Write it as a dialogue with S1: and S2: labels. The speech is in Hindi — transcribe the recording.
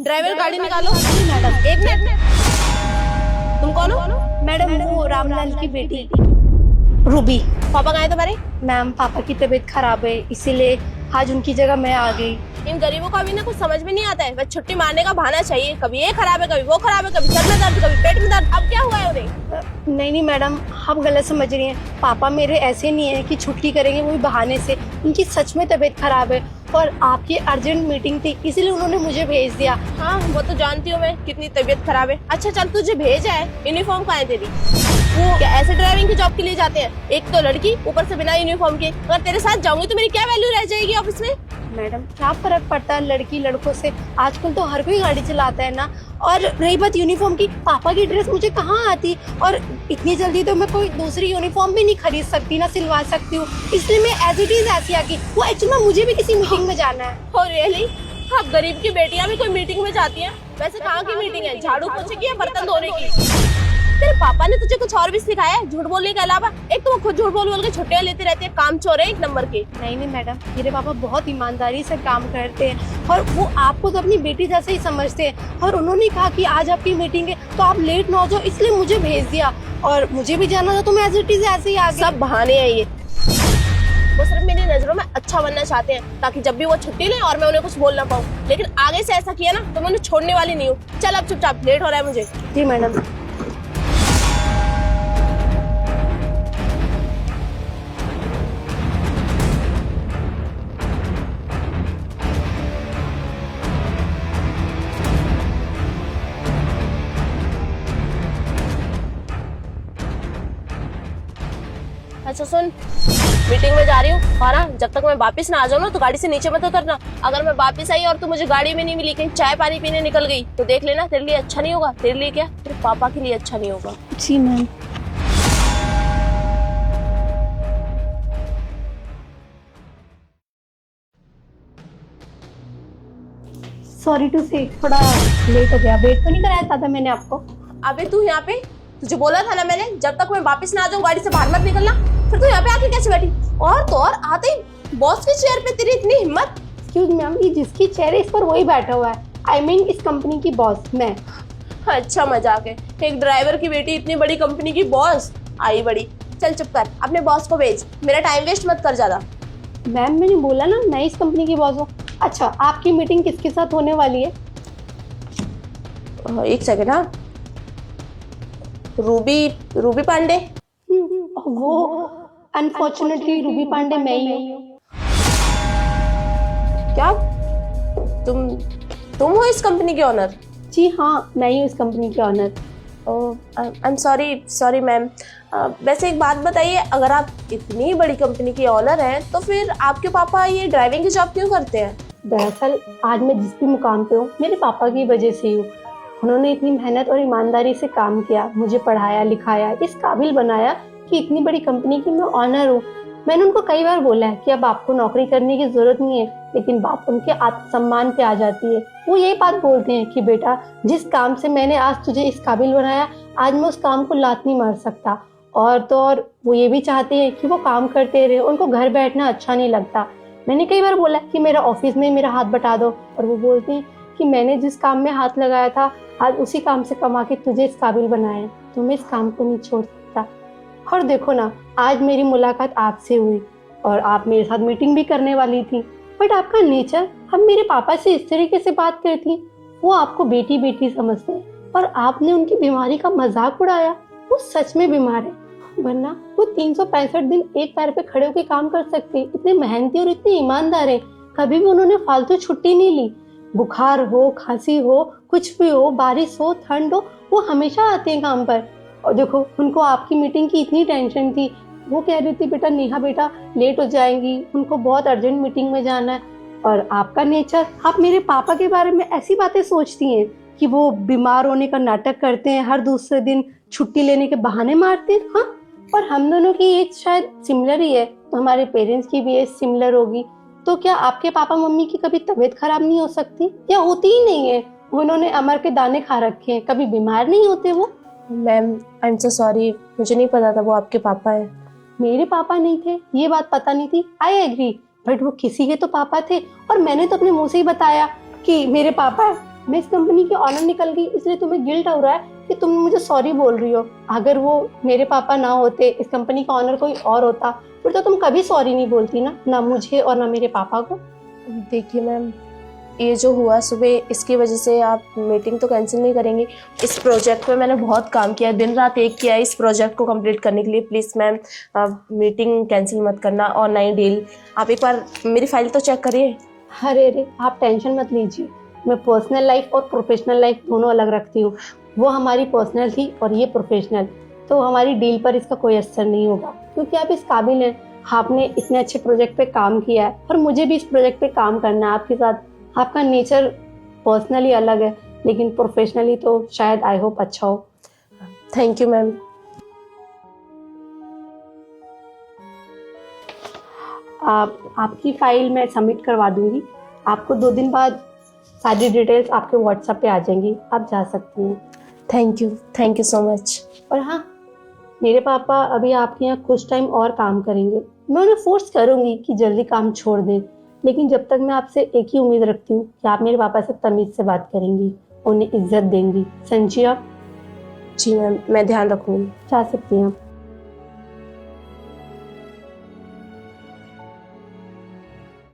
S1: ड्राइवर गाड़ी निकालो। मैडम एक मिनट, तुम कौन हो?
S2: मैडम वो रामलाल की बेटी रूबी।
S1: पापा कहाँ है तुम्हारे?
S2: मैम पापा की तबीयत खराब है इसीलिए आज उनकी जगह मैं आ गई।
S1: इन गरीबों का भी ना कुछ समझ में नहीं आता है, बस छुट्टी मारने का बहाना चाहिए। कभी ये खराब है, कभी वो खराब है, कभी सर में दर्द, कभी पेट में दर्द। अब क्या हुआ है उन्हें?
S2: नहीं मैडम, आप गलत समझ रही हैं। पापा मेरे ऐसे नहीं है कि छुट्टी करेंगे वो भी बहाने से। उनकी सच में तबीयत खराब है और आपकी अर्जेंट मीटिंग थी इसीलिए उन्होंने मुझे भेज दिया।
S1: हाँ वो तो जानती हूँ मैं कितनी तबीयत खराब है। अच्छा चल, तुझे भेजा है, यूनिफॉर्म कहाँ है तेरी? वो क्या ऐसे ड्राइविंग की जॉब के लिए जाते हैं? एक तो लड़की, ऊपर से बिना यूनिफॉर्म के। अगर तेरे साथ जाऊंगी तो मेरी क्या वैल्यू रह जाएगी ऑफिस में?
S2: मैडम क्या फर्क पड़ता है लड़की लड़कों से, आजकल तो हर कोई गाड़ी चलाता है ना। और रही बात यूनिफॉर्म की, पापा की ड्रेस मुझे कहाँ आती, और इतनी जल्दी तो मैं कोई दूसरी यूनिफॉर्म भी नहीं खरीद सकती ना सिलवा सकती हूँ, इसलिए मैं एज इट इज ऐसी आ गई। वो एक्चुअली में मुझे भी किसी मीटिंग में जाना है।
S1: हो रियली? अब गरीब की बेटियां भी कोई मीटिंग में जाती हैं? वैसे कहाँ की मीटिंग है, झाड़ू पोछे की या बर्तन धोने की? तेरे पापा ने तुझे कुछ और भी सिखाया है झूठ बोलने के अलावा? एक तो वो खुद झूठ बोल बोल के छुट्टियां लेते रहते हैं, काम चोर है एक नंबर के।
S2: नहीं मैडम, मेरे पापा बहुत ईमानदारी से काम करते हैं और वो आपको तो अपनी बेटी जैसे ही समझते हैं। और उन्होंने कहा कि आज आपकी मीटिंग है तो आप लेट ना हो जाओ, इसलिए मुझे भेज दिया। और मुझे भी जाना था तो मैं एज इट इज ऐसे ही आ गई।
S1: सब बहाने हैं ये। वो सिर्फ मेरी नजरों में अच्छा बनना चाहते हैं ताकि जब भी वो छुट्टी लें और मैं उन्हें कुछ बोल ना पाऊँ। लेकिन आगे से ऐसा किया ना तो मैं उन्हें छोड़ने वाली नहीं हूँ। चल अब चुपचाप, लेट हो रहा है मुझे।
S2: जी मैडम।
S1: अच्छा सुन, मीटिंग में जा रही हूँ और ना जब तक मैं वापस ना आ जाऊँ ना तो गाड़ी से नीचे मत उतरना। अगर मैं वापस आई और तू मुझे गाड़ी में नहीं मिली, कहीं चाय पानी पीने निकल गई तो देख लेना, तेरे लिए अच्छा नहीं होगा। तेरे लिए क्या, तेरे पापा के लिए अच्छा नहीं होगा।
S2: जी मैम। सॉरी टू से थोड़ा लेट हो गया। वेट तो नहीं कराया था मैंने आपको।
S1: अबे तू यहाँ पे, तुझे बोला था ना मैंने जब तक मैं वापस ना आ जाऊँ गाड़ी से बाहर मत निकलना। फिर तू यहाँ पे आके कैसे बैठी? और तो और आते ही बॉस की चेयर पे तेरी इतनी हिम्मत।
S2: एक्सक्यूज मैम, ये जिसकी चेयर है इस पर वही बैठा हुआ है। आई मीन इस कंपनी की बॉस मैं।
S1: अच्छा मजाक है, एक ड्राइवर की बेटी इतनी बड़ी कंपनी की बॉस आई बड़ी। चल चुप कर, अपने बॉस को भेज, मेरा टाइम वेस्ट मत कर ज्यादा।
S2: मैम मैंने बोला ना मैं इस कंपनी की बॉस हूँ। अच्छा आपकी मीटिंग किसके साथ होने वाली है?
S1: एक सेकंड। हाँ, रूबी पांडे।
S2: वो अनफॉर्चुनेटली रूबी पांडे मैं ही हूँ।
S1: क्या तुम हो इस कंपनी के ऑनर?
S2: जी हाँ, मैं ही हूँ इस कंपनी के owner.
S1: I am sorry ma'am. वैसे एक बात बताइए, अगर आप इतनी बड़ी कंपनी की ऑनर हैं तो फिर आपके पापा ये ड्राइविंग की जॉब क्यों करते हैं?
S2: दरअसल आज मैं जिस भी मुकाम पे हूँ मेरे पापा की वजह से ही हूँ। उन्होंने इतनी मेहनत और ईमानदारी से काम किया, मुझे पढ़ाया लिखाया, इस काबिल बनाया कि इतनी बड़ी कंपनी की मैं ऑनर हूँ। मैंने उनको कई बार बोला है कि अब आपको नौकरी करने की जरूरत नहीं है, लेकिन बात उनके आत्मसम्मान पे आ जाती है। वो यही बात बोलते हैं कि बेटा जिस काम से मैंने आज तुझे इस काबिल बनाया, आज मैं उस काम को लात नहीं मार सकता। और तो और वो ये भी चाहते हैं कि वो काम करते रहे, उनको घर बैठना अच्छा नहीं लगता। मैंने कई बार बोला कि मेरा ऑफिस में मेरा हाथ बटा दो, और वो बोलते हैं कि मैंने जिस काम में हाथ लगाया था आज उसी काम से कमा के तुझे इस काबिल बनाया है, तो मैं इस काम को नहीं छोड़ सकता। और देखो ना, आज मेरी मुलाकात आपसे हुई और आप मेरे साथ मीटिंग भी करने वाली थी, बट आपका नेचर, हम मेरे पापा से इस तरीके से बात करती, वो आपको बेटी बेटी समझते हैं और आपने उनकी बीमारी का मजाक उड़ाया। वो सच में बीमार है, वरना वो 365 दिन एक पैर पे खड़े होकर काम कर सकते। इतने मेहनती और इतने ईमानदार है, कभी भी उन्होंने फालतू छुट्टी नहीं ली। बुखार हो, खांसी हो, कुछ भी हो, बारिश हो, ठंड हो, वो हमेशा आते हैं काम पर। और देखो उनको आपकी मीटिंग की इतनी टेंशन थी, वो कह रही थी बेटा नेहा बेटा लेट हो जाएंगी, उनको बहुत अर्जेंट मीटिंग में जाना है। और आपका नेचर, आप मेरे पापा के बारे में ऐसी बातें सोचती हैं कि वो बीमार होने का नाटक करते हैं, हर दूसरे दिन छुट्टी लेने के बहाने मारते हैं। हाँ, और हम दोनों की एज शायद सिमिलर ही है, तो हमारे पेरेंट्स की भी एज सिमिलर होगी। तो क्या आपके पापा मम्मी की कभी तबीयत खराब नहीं हो सकती, या होती ही नहीं है? उन्होंने अमर के दाने खा रखे हैं, कभी बीमार नहीं होते वो?
S1: Ma'am I am so sorry, मुझे नहीं पता था वो आपके पापा है।
S2: मेरे पापा नहीं थे ये बात पता नहीं थी, आई एग्री, बट वो किसी के तो पापा थे और मैंने तो अपने मुंह से ही बताया कि मेरे पापा है। मैं इस कंपनी की ऑनर निकल गई इसलिए तुम्हें गिल्ट हो रहा है कि तुम मुझे सॉरी बोल रही हो। अगर वो मेरे पापा ना होते, इस कंपनी का ऑनर कोई और होता, फिर तो तुम कभी सॉरी नहीं बोलती ना मुझे और ना मेरे पापा को।
S1: देखिए मैम, ये जो हुआ सुबह, इसकी वजह से आप मीटिंग तो कैंसिल नहीं करेंगी। इस प्रोजेक्ट पे मैंने बहुत काम किया है, दिन रात एक किया है इस प्रोजेक्ट को कंप्लीट करने के लिए। प्लीज़ मैम, मीटिंग कैंसिल मत करना और नई डील। आप एक बार मेरी फाइल तो चेक करिए।
S2: अरे आप टेंशन मत लीजिए, मैं पर्सनल लाइफ और प्रोफेशनल लाइफ दोनों अलग रखती हूँ। वो हमारी पर्सनल थी और ये प्रोफेशनल, तो हमारी डील पर इसका कोई असर नहीं होगा क्योंकि आप इस काबिल हैं। आपने इतने अच्छे प्रोजेक्ट पे काम किया है और मुझे भी इस प्रोजेक्ट पे काम करना है आपके साथ। आपका नेचर पर्सनली अलग है लेकिन प्रोफेशनली तो शायद आई होप अच्छा हो।
S1: Thank you ma'am.
S2: आपकी फाइल मैं सबमिट करवा दूंगी। आपको 2 दिन बाद सारी डिटेल्स आपके व्हाट्सएप पे आ जाएंगी, आप जा सकती हैं।
S1: Thank you so much.
S2: और हाँ, मेरे पापा अभी आपके यहाँ कुछ टाइम और काम करेंगे। मैं उन्हें फोर्स करूंगी कि जल्दी काम छोड़ दें, लेकिन जब तक मैं आपसे एक ही उम्मीद रखती हूँ कि आप मेरे पापा से तमीज से बात करेंगी, उन्हें इज्जत देंगी। समझिए आप?
S1: जी मैम, मैं ध्यान रखूँगी।
S2: जा सकती हैं आप।